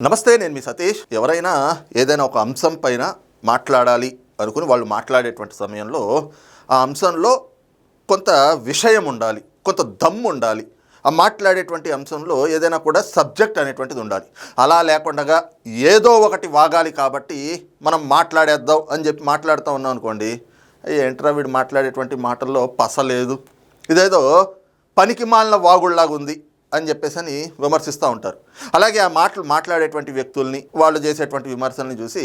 నమస్తే, నేను మీ సతీష్. ఎవరైనా ఏదైనా ఒక అంశం పైన మాట్లాడాలి అనుకుని వాళ్ళు మాట్లాడేటువంటి సమయంలో ఆ అంశంలో కొంత విషయం ఉండాలి, కొంత దమ్ము ఉండాలి. ఆ మాట్లాడేటువంటి అంశంలో ఏదైనా కూడా సబ్జెక్ట్ అనేటువంటిది ఉండాలి. అలా లేకుండా ఏదో ఒకటి వాగాలి కాబట్టి మనం మాట్లాడేద్దాం అని చెప్పి మాట్లాడుతూ ఉన్నాం అనుకోండి, ఏంట్రా వీడు మాట్లాడేటువంటి మాటల్లో పస లేదు, ఇదేదో పనికి మాలిన వాగుళ్లాగా ఉంది అని చెప్పేసి విమర్శిస్తూ ఉంటారు. అలాగే ఆ మాట్లాడేటువంటి వ్యక్తుల్ని, వాళ్ళు చేసేటువంటి విమర్శల్ని చూసి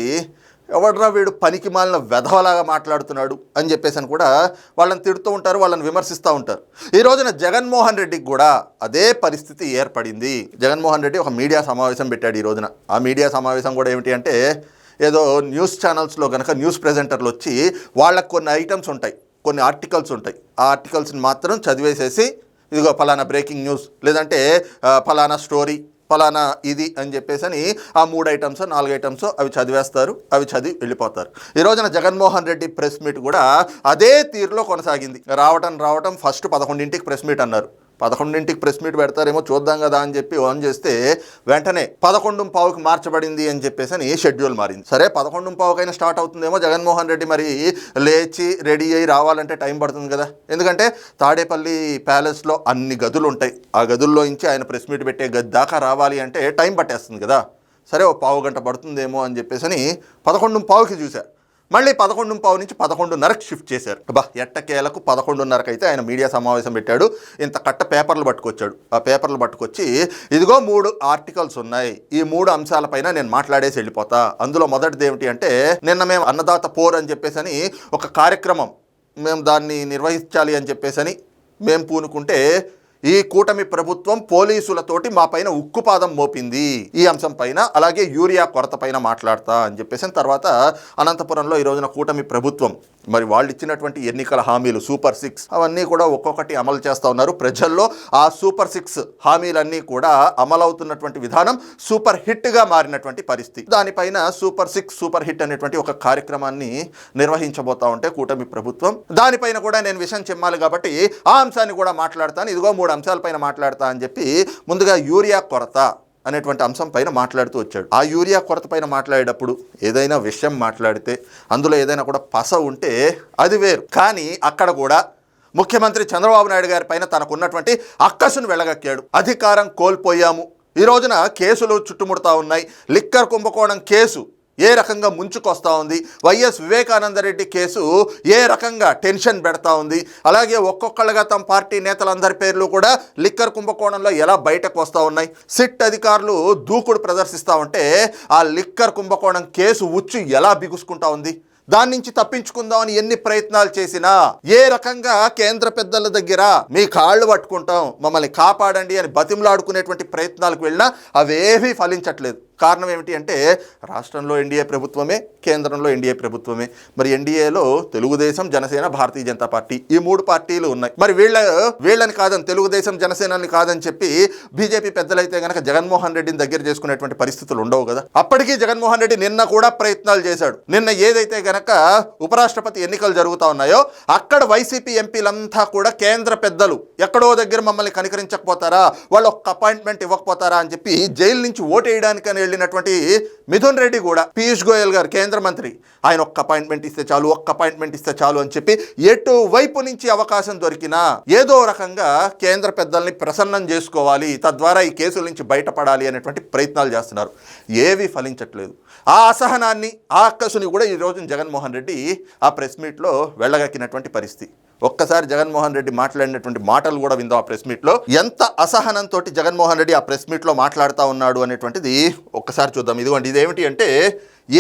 ఎవడ్రా వీడు పనికి మాలిన వెధవలాగా మాట్లాడుతున్నాడు అని చెప్పేసి కూడా వాళ్ళని తిడుతూ ఉంటారు, వాళ్ళని విమర్శిస్తూ ఉంటారు. ఈ రోజున జగన్మోహన్ రెడ్డికి కూడా అదే పరిస్థితి ఏర్పడింది. జగన్మోహన్ రెడ్డి ఒక మీడియా సమావేశం పెట్టాడు ఈ రోజున. ఆ మీడియా సమావేశం కూడా ఏమిటి అంటే, ఏదో న్యూస్ ఛానల్స్లో కనుక న్యూస్ ప్రెజెంటర్లు వచ్చి వాళ్ళకు కొన్ని ఐటమ్స్ ఉంటాయి, కొన్ని ఆర్టికల్స్ ఉంటాయి, ఆ ఆర్టికల్స్ని మాత్రం చదివేసేసి ఇదిగో ఫలానా బ్రేకింగ్ న్యూస్, లేదంటే ఫలానా స్టోరీ, ఫలానా ఇది అని చెప్పేసి ఆ 3 ఐటమ్స్ 4 ఐటమ్స్ అవి చదివేస్తారు, అవి చదివి వెళ్ళిపోతారు. ఈ రోజున జగన్మోహన్ రెడ్డి ప్రెస్ మీట్ కూడా అదే తీరులో కొనసాగింది. రావటం ఫస్ట్ 11ంటికి ప్రెస్ మీట్ అన్నారు. 11ంటికి ప్రెస్ మీట్ పెడతారేమో చూద్దాం కదా అని చెప్పి ఆన్ చేస్తే వెంటనే 11:15కి మార్చబడింది అని చెప్పేసి షెడ్యూల్ మారింది. సరే, 11:15కైనా స్టార్ట్ అవుతుందేమో. జగన్మోహన్ రెడ్డి మరి లేచి రెడీ అయ్యి రావాలంటే టైం పడుతుంది కదా, ఎందుకంటే తాడేపల్లి ప్యాలెస్లో అన్ని గదులు ఉంటాయి. ఆ గదుల్లో నుంచి ఆయన ప్రెస్ మీట్ పెట్టే గది దాకా రావాలి అంటే టైం పట్టేస్తుంది కదా. సరే, ఓ పావు గంట పడుతుందేమో అని చెప్పేసి 11:15కి చూశారు. మళ్ళీ 11:15 నుంచి 11:30కి షిఫ్ట్ చేశారు. ఎట్టకేలకు 11:30కి అయితే ఆయన మీడియా సమావేశం పెట్టాడు. ఇంత కట్ట పేపర్లు పట్టుకొచ్చాడు. ఆ పేపర్లు పట్టుకొచ్చి ఇదిగో 3 ఆర్టికల్స్ ఉన్నాయి, ఈ 3 అంశాలపైన నేను మాట్లాడేసి వెళ్ళిపోతా. అందులో మొదటిది ఏమిటి అంటే, నిన్న మేము అన్నదాత పోర్ అని చెప్పేసి ఒక కార్యక్రమం మేము దాన్ని నిర్వహించాలి అని చెప్పేసి మేము పూనుకుంటే ఈ కూటమి ప్రభుత్వం పోలీసులతోటి మా పైన ఉక్కుపాదం మోపింది ఈ అంశం పైన, అలాగే యూరియా కొరత పైన మాట్లాడతా అని చెప్పేసి. తర్వాత అనంతపురంలో ఈ రోజున కూటమి ప్రభుత్వం మరి వాళ్ళు ఇచ్చినటువంటి ఎన్నికల హామీలు సూపర్ 6 అవన్నీ కూడా ఒక్కొక్కటి అమలు చేస్తూ ఉన్నారు. ప్రజల్లో ఆ సూపర్ 6 హామీలన్నీ కూడా అమలవుతున్నటువంటి విధానం సూపర్ హిట్గా మారినటువంటి పరిస్థితి. దానిపైన సూపర్ 6 సూపర్ హిట్ అనేటువంటి ఒక కార్యక్రమాన్ని నిర్వహించబోతా ఉంటే కూటమి ప్రభుత్వం, దానిపైన కూడా నేను విషయం చెప్పాలి కాబట్టి ఆ అంశాన్ని కూడా మాట్లాడతాను, ఇదిగో 3 అంశాలపైన మాట్లాడతా అని చెప్పి ముందుగా యూరియా కొరత అనేటువంటి అంశం పైన మాట్లాడుతూ వచ్చాడు. ఆ యూరియా కొరత పైన మాట్లాడేటప్పుడు ఏదైనా విషయం మాట్లాడితే అందులో ఏదైనా కూడా పస ఉంటే అది వేరు. కానీ అక్కడ కూడా ముఖ్యమంత్రి చంద్రబాబు నాయుడు గారి పైన తనకున్నటువంటి అక్కసును వెళ్ళగక్కాడు. అధికారం కోల్పోయాము, ఈ రోజున కేసులు చుట్టుముడతా ఉన్నాయి. లిక్కర్ కుంభకోణం కేసు ఏ రకంగా ముంచుకొస్తూ ఉంది, వైఎస్ వివేకానందరెడ్డి కేసు ఏ రకంగా టెన్షన్ పెడతా ఉంది, అలాగే ఒక్కొక్కళ్ళగా తమ పార్టీ నేతలందరి పేర్లు కూడా లిక్కర్ కుంభకోణంలో ఎలా బయటకు వస్తూ ఉన్నాయి. సిట్ అధికారులు దూకుడు ప్రదర్శిస్తూ ఉంటే ఆ లిక్కర్ కుంభకోణం కేసు ఉచ్చు ఎలా బిగుసుకుంటా ఉంది. దాని నుంచి తప్పించుకుందామని ఎన్ని ప్రయత్నాలు చేసినా, ఏ రకంగా కేంద్ర పెద్దల దగ్గర మీ కాళ్ళు పట్టుకుంటాం, మమ్మల్ని కాపాడండి అని బతిమలాడుకునేటువంటి ప్రయత్నాలకు వెళ్ళినా అవేవీ ఫలించట్లేదు. కారణం ఏమిటి అంటే, రాష్ట్రంలో ఎన్డీఏ ప్రభుత్వమే, కేంద్రంలో ఎన్డీఏ ప్రభుత్వమే. మరి ఎన్డీఏలో తెలుగుదేశం, జనసేన, భారతీయ జనతా పార్టీ ఈ 3 పార్టీలు ఉన్నాయి. మరి వీళ్ళని కాదని, తెలుగుదేశం జనసేనని కాదని చెప్పి బీజేపీ పెద్దలైతే కనుక జగన్మోహన్ రెడ్డిని దగ్గర చేసుకునేటువంటి పరిస్థితులు ఉండవు కదా. అప్పటికీ జగన్మోహన్ రెడ్డి నిన్న కూడా ప్రయత్నాలు చేశాడు. నిన్న ఏదైతే గనక ఉపరాష్ట్రపతి ఎన్నికలు జరుగుతూ ఉన్నాయో అక్కడ వైసీపీ ఎంపీలంతా కూడా కేంద్ర పెద్దలు ఎక్కడో దగ్గర మమ్మల్ని కనికరించకపోతారా, వాళ్ళు ఒక్క అపాయింట్మెంట్ ఇవ్వకపోతారా అని చెప్పి జైలు నుంచి ఓటేయడానికని వెళ్ళినటువంటి మిథున్ రెడ్డి కూడా, పీయూష్ గోయల్ గారు కేంద్ర మంత్రి, ఆయన ఒక్క అపాయింట్మెంట్ ఇస్తే చాలు అని చెప్పి ఎటు వైపు నుంచి అవకాశం దొరికినా ఏదో రకంగా కేంద్ర పెద్దల్ని ప్రసన్నం చేసుకోవాలి, తద్వారా ఈ కేసుల నుంచి బయటపడాలి అనేటువంటి ప్రయత్నాలు చేస్తున్నారు. ఏవి ఫలించట్లేదు. ఆ అసహనాన్ని, ఆ అక్కసుని కూడా ఈరోజు జగన్మోహన్ రెడ్డి ఆ ప్రెస్ మీట్లో వెళ్ళగక్కినటువంటి పరిస్థితి. ఒక్కసారి జగన్మోహన్ రెడ్డి మాట్లాడినటువంటి మాటలు కూడా విందాం. ఆ ప్రెస్ మీట్లో ఎంత అసహనంతో జగన్మోహన్ రెడ్డి ఆ ప్రెస్ మీట్లో మాట్లాడుతూ ఉన్నాడు అనేటువంటిది ఒక్కసారి చూద్దాం. ఇదిగోండి, ఇదేమిటి అంటే,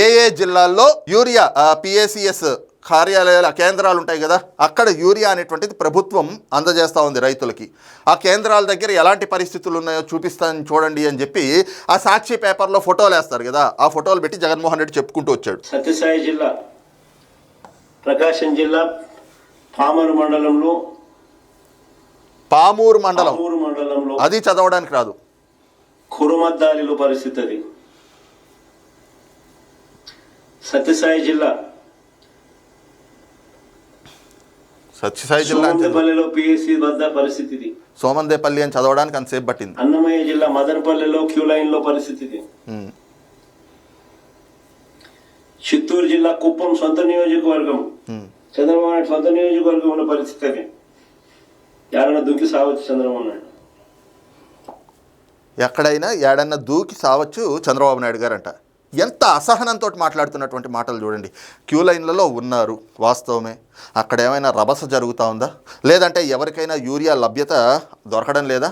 ఏ జిల్లాల్లో యూరియా పిఏసిఎస్ కార్యాలయాల కేంద్రాలు ఉంటాయి కదా, అక్కడ యూరియా అనేటువంటిది ప్రభుత్వం అందజేస్తూ ఉంది రైతులకి. ఆ కేంద్రాల దగ్గర ఎలాంటి పరిస్థితులు ఉన్నాయో చూపిస్తాను చూడండి అని చెప్పి ఆ సాక్షి పేపర్లో ఫోటోలు వేస్తారు కదా, ఆ ఫోటోలు పెట్టి జగన్మోహన్ రెడ్డి చెప్పుకుంటూ వచ్చాడు. సత్యసాయి జిల్లా, ప్రకాశం జిల్లా పామూరు మండలంలో అది చదవడానికి రాదు, కురుమద్దాలిలో పరిస్థితి అది. సత్యసాయి జిల్లా సోమందేపల్లిలో పిఎస్సి వద్ద పరిస్థితి. సోమందేపల్లి అని చదవడానికి అంతసేపు పట్టింది. అన్నమయ్య జిల్లా మదనపల్లిలో క్యూ లైన్ లో పరిస్థితి. చిత్తూరు జిల్లా కుప్పం సొంత నియోజకవర్గం, చంద్రబాబు నాయుడు సొంత నియోజకవర్గం ఉన్న పరిస్థితి అది. ఏడన్నా దుంకి సావచ్చు చంద్రబాబు నాయుడు, ఎక్కడైనా ఏడన్నా దూకి సావచ్చు చంద్రబాబు నాయుడు గారు అంట. ఎంత అసహనంతో మాట్లాడుతున్నటువంటి మాటలు చూడండి. క్యూ లైన్లలో ఉన్నారు, వాస్తవమే. అక్కడ ఏమైనా రభస జరుగుతూ ఉందా? లేదంటే ఎవరికైనా యూరియా లభ్యత దొరకడం లేదా?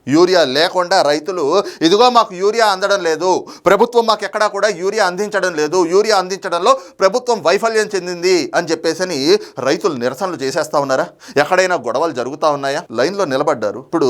యూరియా లేకుండా రైతులు ఇదిగో మాకు యూరియా అందడం లేదు, ప్రభుత్వం మాకు ఎక్కడా కూడా యూరియా అందించడం లేదు, యూరియా అందించడంలో ప్రభుత్వం వైఫల్యం చెందింది అని చెప్పేసి రైతులు నిరసనలు చేసేస్తూ ఉన్నారా? ఎక్కడైనా గొడవలు జరుగుతూ ఉన్నాయా? లైన్లో నిలబడ్డారు. ఇప్పుడు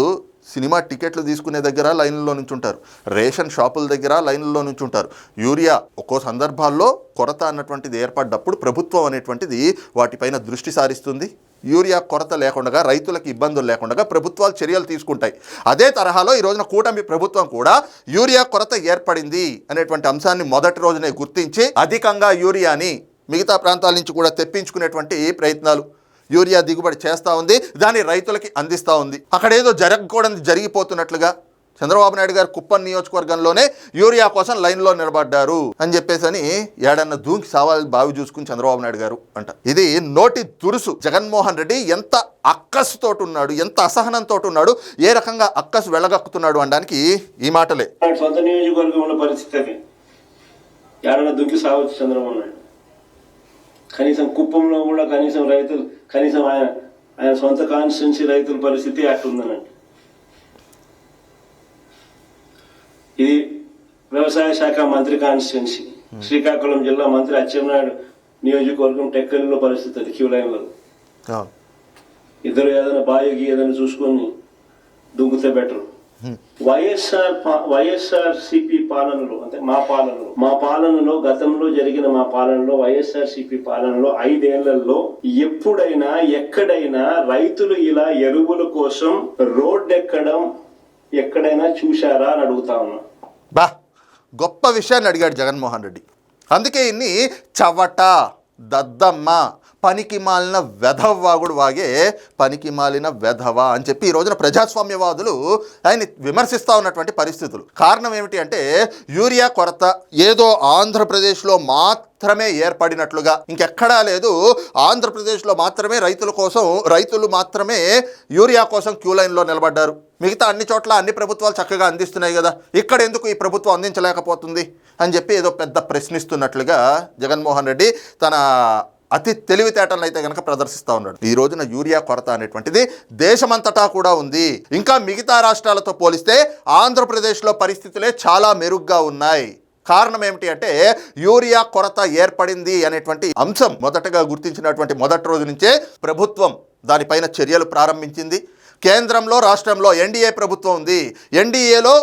సినిమా టికెట్లు తీసుకునే దగ్గర లైన్లో నుంచి ఉంటారు, రేషన్ షాపుల దగ్గర లైన్లో నుంచి ఉంటారు. యూరియా ఒక్కో సందర్భాల్లో కొరత అన్నటువంటిది ఏర్పడ్డప్పుడు ప్రభుత్వం అనేటువంటిది వాటిపైన దృష్టి సారిస్తుంది. యూరియా కొరత లేకుండా, రైతులకు ఇబ్బందులు లేకుండా ప్రభుత్వాలు చర్యలు తీసుకుంటాయి. అదే తరహాలో ఈ రోజున కూటమి ప్రభుత్వం కూడా యూరియా కొరత ఏర్పడింది అనేటువంటి అంశాన్ని మొదటి రోజునే గుర్తించి అధికంగా యూరియాని మిగతా ప్రాంతాల నుంచి కూడా తెప్పించుకునేటువంటి ప్రయత్నాలు, యూరియా దిగుబడి చేస్తూ ఉంది, దాన్ని రైతులకి అందిస్తూ ఉంది. అక్కడ ఏదో జరగకూడదు జరిగిపోతున్నట్లుగా చంద్రబాబు నాయుడు గారు కుప్పం నియోజకవర్గంలోనే యూరియా కోసం లైన్లో నిలబడ్డారు అని చెప్పేసి ఏడన్న దూకి సావాలి బావి చూసుకుని చంద్రబాబు నాయుడు గారు అంట. ఇది నోటి దురుసు. జగన్మోహన్ రెడ్డి ఎంత అక్కసుతోటి ఉన్నాడు, ఎంత అసహనంతో ఉన్నాడు, ఏ రకంగా అక్కసు వెళ్ళగక్కుతున్నాడు అనడానికి ఈ మాటలే. సొంత నియోజకవర్గం ఉన్న పరిస్థితి అది. ఏడన్నా దుంకి సావచ్చు చంద్రబాబు నాయుడు. కనీసం కుప్పంలో కూడా కనీసం రైతులు, కనీసం ఆయన సొంత కాన్స్టిట్యున్సీ రైతుల పరిస్థితి అట్టుందనండి. ఇది వ్యవసాయ శాఖ మంత్రి కాన్స్టిట్యున్సీ, శ్రీకాకుళం జిల్లా మంత్రి అచ్చెన్నాయుడు నియోజకవర్గం టెక్కలిలో పరిస్థితి అది. క్యూ లైన్లో ఇద్దరు ఏదైనా బాయోగి ఏదైనా చూసుకొని దుంకుతే బెటర్. వైఎస్ఆర్సిపి పాలనలో, అంటే మా పాలనలో గతంలో జరిగిన మా పాలనలో, వైఎస్ఆర్సిపి పాలనలో 5 ఏళ్లలో ఎప్పుడైనా ఎక్కడైనా రైతులు ఇలా ఎరువుల కోసం రోడ్డు ఎక్కడం ఎక్కడైనా చూశారా అని అడుగుతా ఉన్నా. గొప్ప విషయాన్ని అడిగాడు జగన్మోహన్ రెడ్డి. అందుకే ఇన్ని చవట, దద్దమ్మ, పనికి మాలిన వెధవ్వాగుడు వాగే పనికి మాలిన వెధవ అని చెప్పి ఈ రోజున ప్రజాస్వామ్యవాదులు ఆయన విమర్శిస్తూ ఉన్నటువంటి పరిస్థితులు. కారణం ఏమిటి అంటే యూరియా కొరత ఏదో ఆంధ్రప్రదేశ్లో మాత్రమే ఏర్పడినట్లుగా ఇంకెక్కడా లేదు. ఆంధ్రప్రదేశ్లో మాత్రమే రైతులు మాత్రమే యూరియా కోసం క్యూ లైన్లో నిలబడ్డారు. మిగతా అన్ని చోట్ల అన్ని ప్రభుత్వాలు చక్కగా అందిస్తున్నాయి కదా, ఇక్కడ ఎందుకు ఈ ప్రభుత్వం అందించలేకపోతుంది అని చెప్పి ఏదో పెద్ద ప్రశ్నిస్తున్నట్లుగా జగన్మోహన్ రెడ్డి తన అతి తెలివితేటలను అయితే కనుక ప్రదర్శిస్తూ ఉన్నాడు. ఈ రోజున యూరియా కొరత అనేటువంటిది దేశమంతటా కూడా ఉంది. ఇంకా మిగతా రాష్ట్రాలతో పోలిస్తే ఆంధ్రప్రదేశ్లో పరిస్థితులే చాలా మెరుగ్గా ఉన్నాయి. కారణం ఏమిటి అంటే యూరియా కొరత ఏర్పడింది అనేటువంటి అంశం మొదటగా గుర్తించినటువంటి మొదటి రోజు నుంచే ప్రభుత్వం దానిపైన చర్యలు ప్రారంభించింది. కేంద్రంలో రాష్ట్రంలో ఎన్డీఏ ప్రభుత్వం ఉంది. ఎన్డీఏలో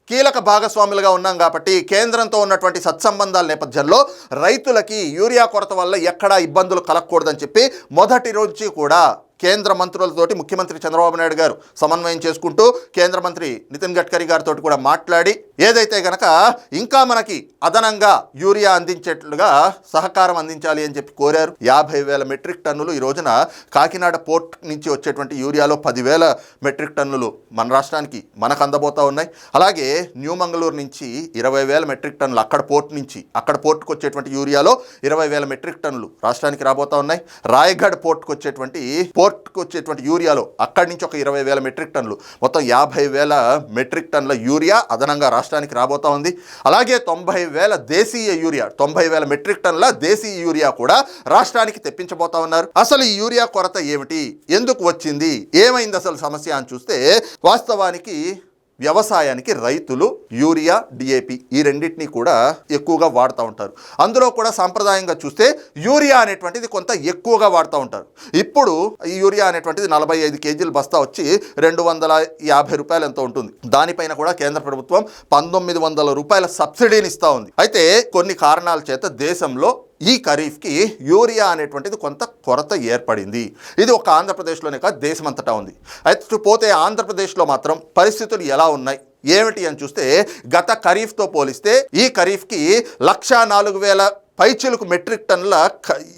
కీలక భాగస్వాములుగా ఉన్నాం కాబట్టి కేంద్రంతో ఉన్నటువంటి సత్సంబంధాల నేపథ్యంలో రైతులకి యూరియా కొరత వల్ల ఎక్కడా ఇబ్బందులు కలగకూడదని చెప్పి మొదటి రోజు కూడా కేంద్ర మంత్రులతోటి ముఖ్యమంత్రి చంద్రబాబు నాయుడు గారు సమన్వయం చేసుకుంటూ కేంద్ర మంత్రి నితిన్ గడ్కరీ గారితో కూడా మాట్లాడి ఏదైతే గనక ఇంకా మనకి అదనంగా యూరియా అందించేట్లుగా సహకారం అందించాలి అని చెప్పి కోరారు. 50,000 మెట్రిక్ టన్నులు ఈ రోజున కాకినాడ పోర్ట్ నుంచి వచ్చేటువంటి యూరియాలో 10,000 మెట్రిక్ టన్నులు మన రాష్ట్రానికి మనకు అందబోతూ ఉన్నాయి. అలాగే న్యూ మంగళూరు నుంచి 20,000 మెట్రిక్ టన్నులు అక్కడ పోర్టుకు వచ్చేటువంటి యూరియాలో 20,000 మెట్రిక్ టన్నులు రాష్ట్రానికి రాబోతూ ఉన్నాయి. రాయగఢ్ పోర్టుకు వచ్చేటువంటి యూరియాలో అక్కడి నుంచి ఒక 20,000 మెట్రిక్ టన్నులు, మొత్తం 50,000 మెట్రిక్ టన్నుల యూరియా అదనంగా రాష్ట్రానికి రాబోతా ఉంది. అలాగే 90,000 దేశీయ యూరియా, 90,000 మెట్రిక్ టన్నుల దేశీయ యూరియా కూడా రాష్ట్రానికి తెప్పించబోతా ఉన్నారు. అసలు ఈ యూరియా కొరత ఏమిటి, ఎందుకు వచ్చింది, ఏమైంది అసలు సమస్య అని చూస్తే వాస్తవానికి వ్యవసాయానికి రైతులు యూరియా, డిఏపి ఈ రెండింటినీ కూడా ఎక్కువగా వాడుతూ ఉంటారు. అందులో కూడా సాంప్రదాయంగా చూస్తే యూరియా అనేటువంటిది కొంత ఎక్కువగా వాడుతూ ఉంటారు. ఇప్పుడు ఈ యూరియా అనేటువంటిది 45 కేజీల బస్తా వచ్చి 250 రూపాయలు ఎంతో ఉంటుంది. దానిపైన కూడా కేంద్ర ప్రభుత్వం 1,900 రూపాయల సబ్సిడీని ఇస్తూ ఉంది. అయితే కొన్ని కారణాల చేత దేశంలో ఈ ఖరీఫ్కి యూరియా అనేటువంటిది కొంత కొరత ఏర్పడింది. ఇది ఒక ఆంధ్రప్రదేశ్లోనే కాదు, దేశమంతటా ఉంది. అయితే పోతే ఆంధ్రప్రదేశ్లో మాత్రం పరిస్థితులు ఎలా ఉన్నాయి ఏమిటి అని చూస్తే గత ఖరీఫ్తో పోలిస్తే ఈ ఖరీఫ్కి 1,04,000 పైచిలుకు మెట్రిక్ టన్నుల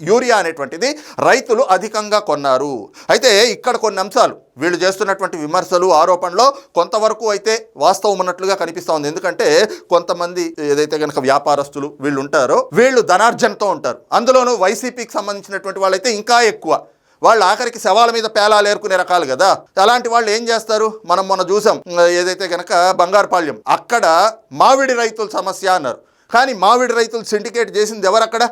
యూరియా అనేటువంటిది రైతులు అధికంగా కొన్నారు. అయితే ఇక్కడ కొన్ని అంశాలు వీళ్ళు చేస్తున్నటువంటి విమర్శలు ఆరోపణలో కొంతవరకు అయితే వాస్తవం ఉన్నట్లుగా కనిపిస్తూ ఉంది. ఎందుకంటే కొంతమంది ఏదైతే కనుక వ్యాపారస్తులు వీళ్ళు ఉంటారో వీళ్ళు ధనార్జనతో ఉంటారు. అందులోనూ వైసీపీకి సంబంధించినటువంటి వాళ్ళైతే ఇంకా ఎక్కువ. వాళ్ళు ఆఖరికి శవాల మీద పేలాలు ఏరుకునే రకాలు కదా. అలాంటి వాళ్ళు ఏం చేస్తారు, మనం మొన్న చూసాం ఏదైతే కనుక బంగారుపాళ్యం అక్కడ మామిడి రైతుల సమస్య అన్నారు. కానీ మామిడి రైతులు సిండికేట్ చేసింది ఎవరు? అక్కడ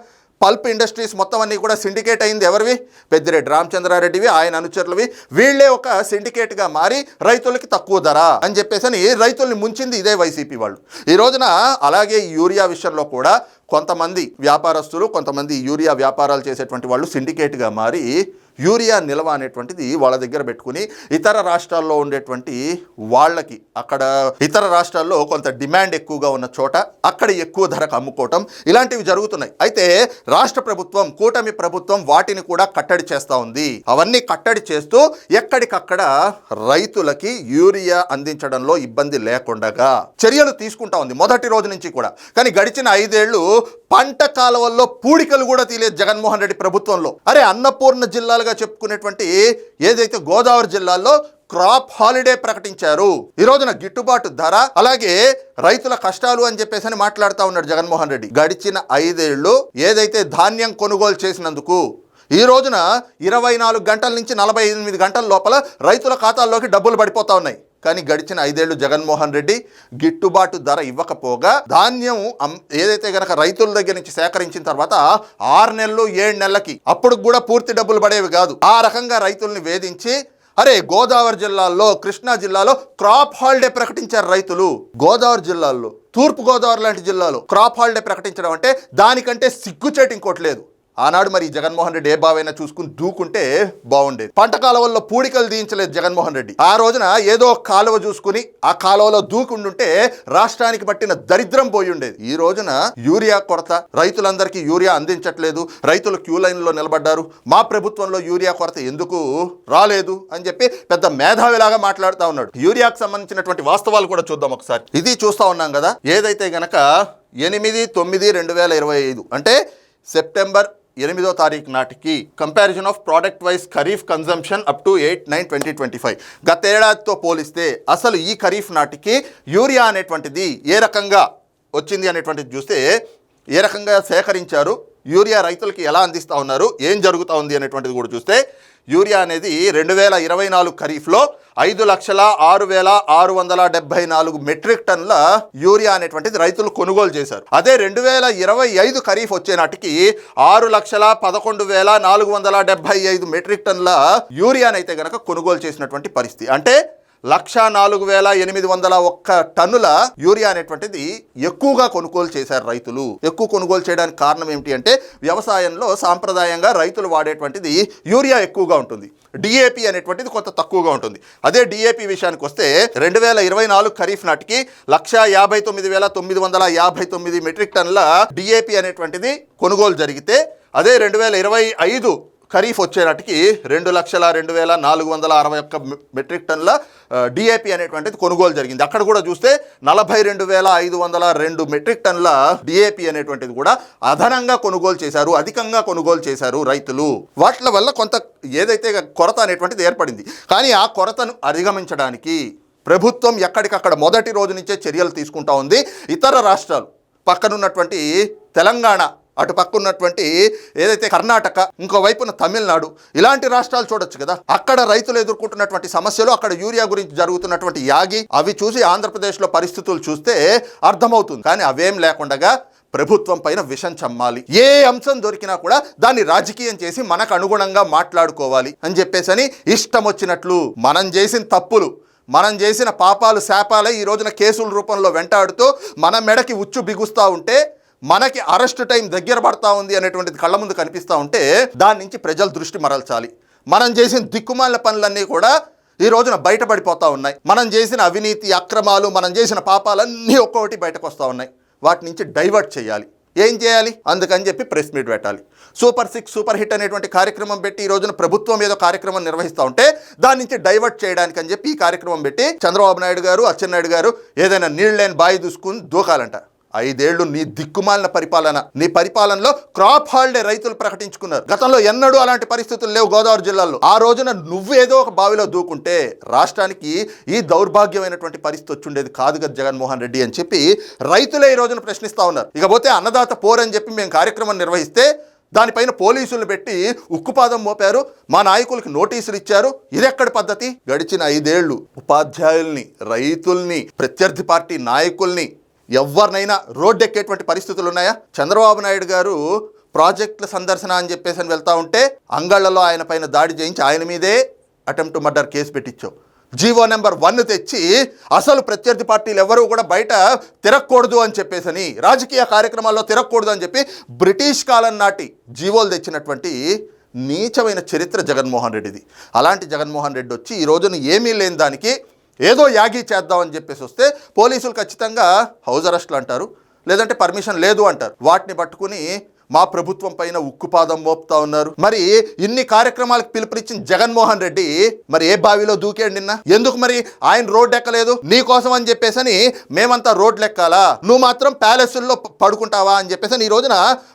పల్ప్ ఇండస్ట్రీస్ మొత్తం అన్నీ కూడా సిండికేట్ అయింది ఎవరివి? పెద్దిరెడ్డి రామచంద్రారెడ్డివి, ఆయన అనుచరులవి. వీళ్ళే ఒక సిండికేట్గా మారి రైతులకి తక్కువ ధర అని చెప్పేసి రైతుల్ని ముంచింది ఇదే వైసీపీ వాళ్ళు. ఈ రోజున అలాగే యూరియా విషయంలో కూడా కొంతమంది వ్యాపారస్తులు, కొంతమంది యూరియా వ్యాపారాలు చేసేటువంటి వాళ్ళు సిండికేట్గా మారి యూరియా నిల్వ అనేటువంటిది వాళ్ళ దగ్గర పెట్టుకుని ఇతర రాష్ట్రాల్లో ఉండేటువంటి వాళ్ళకి, అక్కడ ఇతర రాష్ట్రాల్లో కొంత డిమాండ్ ఎక్కువగా ఉన్న చోట అక్కడ ఎక్కువ ధరకు అమ్ముకోవటం ఇలాంటివి జరుగుతున్నాయి. అయితే రాష్ట్ర ప్రభుత్వం, కూటమి ప్రభుత్వం వాటిని కూడా కట్టడి చేస్తూ ఉంది. అవన్నీ కట్టడి చేస్తూ ఎక్కడికక్కడ రైతులకి యూరియా అందించడంలో ఇబ్బంది లేకుండా చర్యలు తీసుకుంటా ఉంది మొదటి రోజు నుంచి కూడా. కానీ గడిచిన 5 ఏళ్లు పంట కాలువల్లో పూడికలు కూడా తీలేదు జగన్మోహన్ రెడ్డి ప్రభుత్వంలో. అరే అన్నపూర్ణ జిల్లాలుగా చెప్పుకునేటువంటి ఏదైతే గోదావరి జిల్లాల్లో క్రాప్ హాలిడే ప్రకటించారు. ఈ రోజున గిట్టుబాటు ధర, అలాగే రైతుల కష్టాలు అని చెప్పేసి మాట్లాడుతూ ఉన్నాడు జగన్మోహన్ రెడ్డి. గడిచిన 5 ఏళ్లు ఏదైతే ధాన్యం కొనుగోలు చేసినందుకు ఈ రోజున 24 గంటల నుంచి 48 గంటల లోపల రైతుల ఖాతాల్లోకి డబ్బులు పడిపోతా ఉన్నాయి. కానీ గడిచిన 5 ఏళ్లు జగన్మోహన్ రెడ్డి గిట్టుబాటు ధర ఇవ్వకపోగా ధాన్యం ఏదైతే గనక రైతుల దగ్గర నుంచి సేకరించిన తర్వాత 6 నెలలు 7 నెలలకి అప్పుడు కూడా పూర్తి డబ్బులు పడేవి కాదు. ఆ రకంగా రైతుల్ని వేధించి అరే గోదావరి జిల్లాల్లో, కృష్ణా జిల్లాలో క్రాప్ హాలిడే ప్రకటించారు రైతులు. గోదావరి జిల్లాల్లో, తూర్పు గోదావరి లాంటి జిల్లాలో క్రాప్ హాలిడే ప్రకటించడం అంటే దానికంటే సిగ్గుచేటు ఇంకోటి లేదు. ఆనాడు మరి జగన్మోహన్ రెడ్డి ఏ బావైనా చూసుకుని దూకుంటే బాగుండేది. పంట కాలువల్లో పూడికలు తీయించలేదు జగన్మోహన్ రెడ్డి. ఆ రోజున ఏదో కాలువ చూసుకుని ఆ కాలువలో దూకుండుంటే రాష్ట్రానికి పట్టిన దరిద్రం పోయి ఉండేది. ఈ రోజున యూరియా కొరత, రైతులందరికీ యూరియా అందించట్లేదు, రైతులు క్యూ లైన్లో నిలబడ్డారు. మా ప్రభుత్వంలో యూరియా కొరత ఎందుకు రాలేదు అని చెప్పి పెద్ద మేధావిలాగా మాట్లాడుతూ ఉన్నాడు. యూరియాకు సంబంధించినటువంటి వాస్తవాలు కూడా చూద్దాం ఒకసారి. ఇది చూస్తూ ఉన్నాం కదా. ఏదైతే గనక 8/9/2025 అంటే సెప్టెంబర్ 8వ తారీఖు నాటికి comparison of product wise kharif consumption up to 8/9/2025 గతేడాదితో పోలిస్తే అసలు ఈ ఖరీఫ్ నాటికి యూరియా అనేటువంటిది ఏ రకంగా వచ్చింది అనేటువంటిది చూస్తే, ఏ రకంగా సేకరించారు, యూరియా రైతులకి ఎలా అందిస్తూ ఉన్నారు, ఏం జరుగుతూ ఉంది అనేటువంటిది కూడా చూస్తే యూరియా అనేది 2024 ఖరీఫ్లో 5,06,674 మెట్రిక్ టన్నుల యూరియా అనేటువంటిది రైతులు కొనుగోలు చేశారు. అదే 2025 ఖరీఫ్ వచ్చే నాటికి 6,11,475 మెట్రిక్ టన్నుల యూరియానైతే గనక కొనుగోలు చేసినటువంటి పరిస్థితి. అంటే 1,04,801 టన్నుల యూరియా అనేటువంటిది ఎక్కువగా కొనుగోలు చేశారు రైతులు. ఎక్కువ కొనుగోలు చేయడానికి కారణం ఏమిటి అంటే వ్యవసాయంలో సాంప్రదాయంగా రైతులు వాడేటువంటిది యూరియా ఎక్కువగా ఉంటుంది, డిఏపి అనేటువంటిది కొంత తక్కువగా ఉంటుంది. అదే డిఏపి విషయానికి వస్తే 2024 ఖరీఫ్ నాటికి 1,59,959 మెట్రిక్ టన్నుల డిఏపి అనేటువంటిది కొనుగోలు జరిగితే, అదే 2025 ఖరీఫ్ వచ్చేనాటికి 2,02,461 మెట్రిక్ టన్నుల డిఏపి అనేటువంటిది కొనుగోలు జరిగింది. అక్కడ కూడా చూస్తే 42,502 మెట్రిక్ టన్నుల డిఏపి అనేటువంటిది కూడా అదనంగా కొనుగోలు చేశారు, అధికంగా కొనుగోలు చేశారు రైతులు. వాటి వల్ల కొంత ఏదైతే కొరత అనేటువంటిది ఏర్పడింది. కానీ ఆ కొరతను అధిగమించడానికి ప్రభుత్వం ఎక్కడికక్కడ మొదటి రోజు నుంచే చర్యలు తీసుకుంటా ఉంది. ఇతర రాష్ట్రాలు, పక్కనున్నటువంటి తెలంగాణ, అటు పక్క ఉన్నటువంటి ఏదైతే కర్ణాటక, ఇంకోవైపున తమిళనాడు, ఇలాంటి రాష్ట్రాలు చూడొచ్చు కదా. అక్కడ రైతులు ఎదుర్కొంటున్నటువంటి సమస్యలు, అక్కడ యూరియా గురించి జరుగుతున్నటువంటి యాగి, అవి చూసి ఆంధ్రప్రదేశ్లో పరిస్థితులు చూస్తే అర్థమవుతుంది. కానీ అవేం లేకుండా ప్రభుత్వం పైన విషం చమ్మాలి, ఏ అంశం దొరికినా కూడా దాన్ని రాజకీయం చేసి మనకు అనుగుణంగా మాట్లాడుకోవాలి అని చెప్పేసి ఇష్టం వచ్చినట్లు మనం చేసిన తప్పులు, మనం చేసిన పాపాలు, శాపాలే ఈ రోజున కేసుల రూపంలో వెంటాడుతూ మన మెడకి ఉచ్చు బిగుస్తూ ఉంటే, మనకి అరెస్ట్ టైం దగ్గర పడతా ఉంది అనేటువంటిది కళ్ళ ముందు కనిపిస్తూ ఉంటే దాని నుంచి ప్రజల దృష్టి మరల్చాలి. మనం చేసిన దిక్కుమాల పనులన్నీ కూడా ఈ రోజున బయటపడిపోతూ ఉన్నాయి. మనం చేసిన అవినీతి, అక్రమాలు, మనం చేసిన పాపాలన్నీ ఒక్కొక్కటి బయటకు వస్తూ ఉన్నాయి. వాటి నుంచి డైవర్ట్ చేయాలి. ఏం చేయాలి? అందుకని చెప్పి ప్రెస్ మీట్ పెట్టాలి. సూపర్ 6 సూపర్ హిట్ అనేటువంటి కార్యక్రమం పెట్టి ఈ రోజున ప్రభుత్వం ఏదో కార్యక్రమం నిర్వహిస్తూ ఉంటే దాని నుంచి డైవర్ట్ చేయడానికి అని చెప్పి ఈ కార్యక్రమం పెట్టి చంద్రబాబు నాయుడు గారు, అచ్చెన్నాయుడు గారు ఏదైనా నీళ్ళు లేని బాయి దూసుకుని దూకాలంట. 5 ఏళ్లు నీ దిక్కుమాలిన పరిపాలన, నీ పరిపాలనలో క్రాప్ హాలిడే రైతులు ప్రకటించుకున్నారు. గతంలో ఎన్నడూ అలాంటి పరిస్థితులు లేవు గోదావరి జిల్లాలో. ఆ రోజున నువ్వేదో ఒక బావిలో దూకుంటే రాష్ట్రానికి ఈ దౌర్భాగ్యమైనటువంటి పరిస్థితి వచ్చుండేది కాదు కదా జగన్మోహన్ రెడ్డి అని చెప్పి రైతులే ఈ రోజున ప్రశ్నిస్తా ఉన్నారు. ఇకపోతే అన్నదాత పోరని చెప్పి మేము కార్యక్రమం నిర్వహిస్తే దానిపైన పోలీసులు పెట్టి ఉక్కుపాదం మోపారు, మా నాయకులకి నోటీసులు ఇచ్చారు. ఇదెక్కడి పద్ధతి? గడిచిన 5 ఏళ్లు ఉపాధ్యాయుల్ని, రైతుల్ని, ప్రత్యర్థి పార్టీ నాయకుల్ని ఎవరినైనా రోడ్డెక్కేటువంటి పరిస్థితులు ఉన్నాయా? చంద్రబాబు నాయుడు గారు ప్రాజెక్టుల సందర్శన అని చెప్పేసి వెళ్తా ఉంటే అంగళ్లలో ఆయన పైన దాడి చేయించి ఆయన మీదే అటెంప్ట్ టు మర్డర్ కేసు పెట్టించావు. జీవో నెంబర్ 1 తెచ్చి అసలు ప్రత్యర్థి పార్టీలు ఎవరు కూడా బయట తిరగకూడదు అని చెప్పేసని, రాజకీయ కార్యక్రమాల్లో తిరగకూడదు అని చెప్పి బ్రిటిష్ కాలం నాటి జీవోలు తెచ్చినటువంటి నీచమైన చరిత్ర జగన్మోహన్ రెడ్డిది. అలాంటి జగన్మోహన్ రెడ్డి వచ్చి ఈ రోజున ఏమీ లేని దానికి ఏదో యాగి చేద్దామని చెప్పేసి వస్తే పోలీసులు ఖచ్చితంగా హౌస్ అరెస్ట్లు అంటారు, లేదంటే పర్మిషన్ లేదు అంటారు. వాటిని పట్టుకుని మా ప్రభుత్వం పైన ఉక్కుపాదం మోపుతా ఉన్నారు. మరి ఇన్ని కార్యక్రమాలకు పిలుపునిచ్చిన జగన్మోహన్ రెడ్డి మరి ఏ బావిలో దూకేండి నిన్న? ఎందుకు మరి ఆయన రోడ్డు ఎక్కలేదు? నీ కోసం అని చెప్పేసని మేమంతా రోడ్లు ఎక్కాలా, నువ్వు మాత్రం ప్యాలెస్ల్లో పడుకుంటావా అని చెప్పేసి ఈ రోజున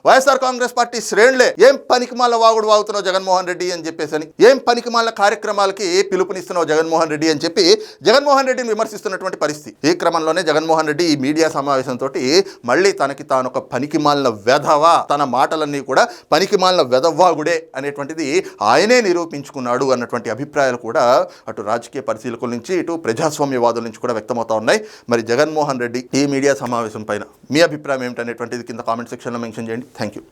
వైఎస్ఆర్ కాంగ్రెస్ పార్టీ శ్రేణులే ఏం పనికిమాల వాగుడు వాగుతున్నావు జగన్మోహన్ రెడ్డి అని చెప్పేసని, ఏం పనికిమాల కార్యక్రమాలకి పిలుపునిస్తున్నావు జగన్మోహన్ రెడ్డి అని చెప్పి జగన్మోహన్ రెడ్డిని విమర్శిస్తున్నటువంటి పరిస్థితి. ఈ క్రమంలోనే జగన్మోహన్ రెడ్డి ఈ మీడియా సమావేశంతో మళ్ళీ తనకి తాను ఒక పనికిమాలిన వెధవా, తన మాటలన్నీ కూడా పనికిమాలిన వెధవ్వాగుడే అనేటువంటిది ఆయనే నిరూపించుకున్నాడు అన్నటువంటి అభిప్రాయాలు కూడా అటు రాజకీయ పరిశీలకుల నుంచి ఇటు ప్రజాస్వామ్యవాదుల నుంచి కూడా వ్యక్తమవుతా ఉన్నాయి. మరి జగన్మోహన్ రెడ్డి ఈ మీడియా సమావేశం పైన మీ అభిప్రాయం ఏమిటనేటువంటిది కింద కామెంట్ సెక్షన్లో మెన్షన్ చేయండి. Thank you.